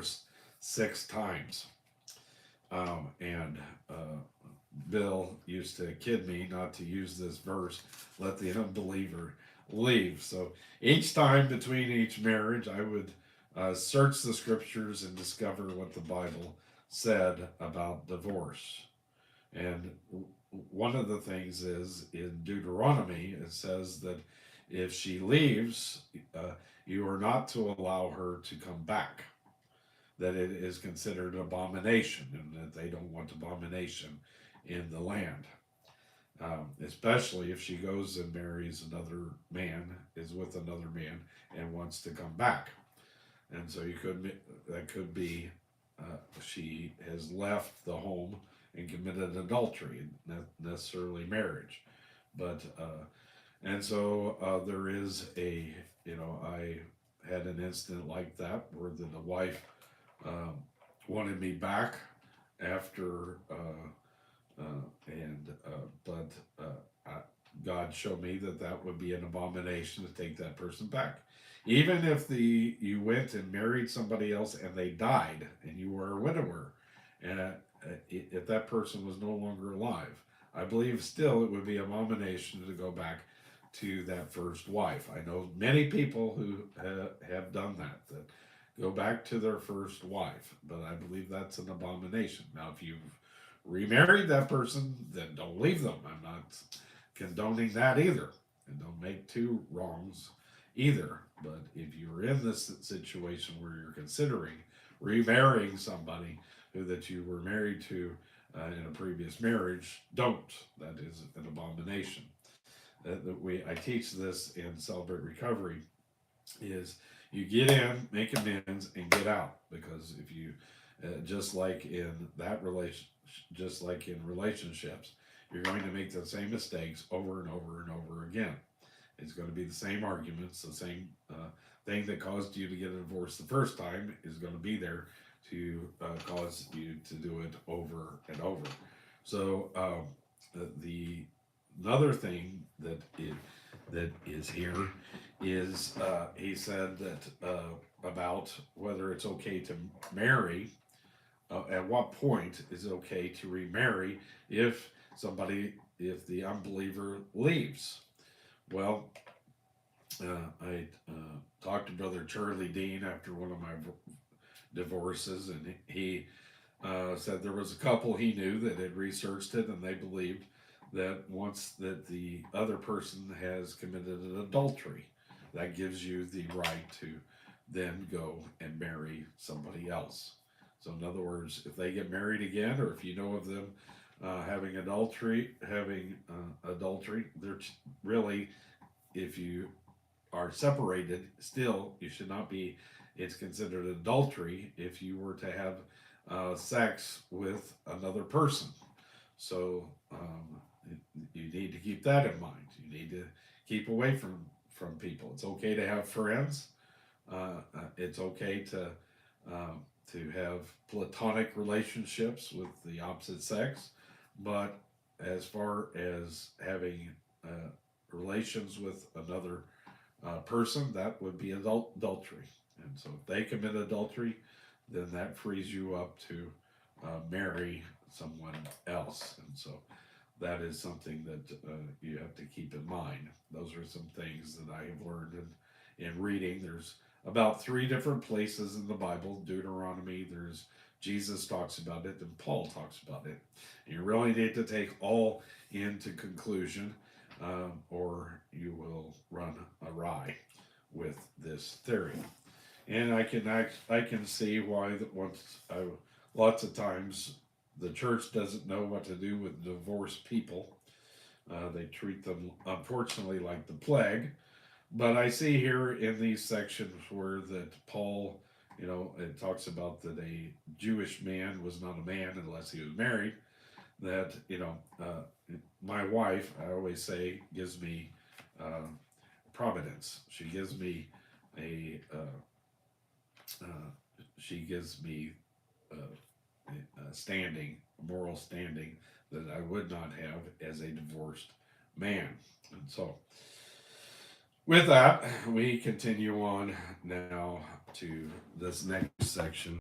divorced 6 times. And Bill used to kid me not to use this verse, let the unbeliever leave. So each time between each marriage, I would search the scriptures and discover what the Bible said about divorce. And one of the things is in Deuteronomy, it says that if she leaves, you are not to allow her to come back, that it is considered abomination, and that they don't want abomination in the land. Especially if she goes and marries another man, is with another man, and wants to come back. And so you could that could be she has left the home and committed adultery, not necessarily marriage, but and so there is a I had an incident like that where the wife um, wanted me back after and but I, God showed me that that would be an abomination to take that person back. Even if you went and married somebody else and they died and you were a widower, and if that person was no longer alive, I believe still it would be an abomination to go back to that first wife. I know many people who have done that, that go back to their first wife, but I believe that's an abomination. Now, if you've remarried that person, then don't leave them. I'm not condoning that either. And don't make two wrongs either. But if you're in this situation where you're considering remarrying somebody who that you were married to in a previous marriage, don't. That is an abomination. I teach this in Celebrate Recovery is you get in, make amends, and get out. Because if you, just like in that relation, just like in relationships, you're going to make the same mistakes over and over and over again. It's going to be the same arguments, the same thing that caused you to get a divorce the first time is going to be there to cause you to do it over and over. So the another thing that is here is he said that about whether it's okay to marry. At what point is it okay to remarry if if the unbeliever leaves? Well, I talked to Brother Charlie Dean after one of my divorces, and he said there was a couple he knew that had researched it, and they believed that once that the other person has committed an adultery, that gives you the right to then go and marry somebody else. So, in other words, if they get married again, or if you know of them having adultery, they're really, if you are separated, still you should not be. It's considered adultery if you were to have sex with another person. So you need to keep that in mind. You need to keep away from people. It's okay to have friends. It's okay to have platonic relationships with the opposite sex, but as far as having relations with another person, that would be adultery. And so if they commit adultery, then that frees you up to marry someone else. And so that is something that you have to keep in mind. Those are some things that I have learned in reading. There's about 3 different places in the Bible. Deuteronomy, there's Jesus talks about it, and Paul talks about it. And you really need to take all into conclusion, or you will run awry with this theory. And I can see why that lots of times the church doesn't know what to do with divorced people. They treat them unfortunately like the plague. But I see here in these sections where that Paul, it talks about that a Jewish man was not a man unless he was married. That my wife, I always say, gives me uh, providence. She gives me a she gives me a standing, a moral standing that I would not have as a divorced man. And so, with that, we continue on now to this next section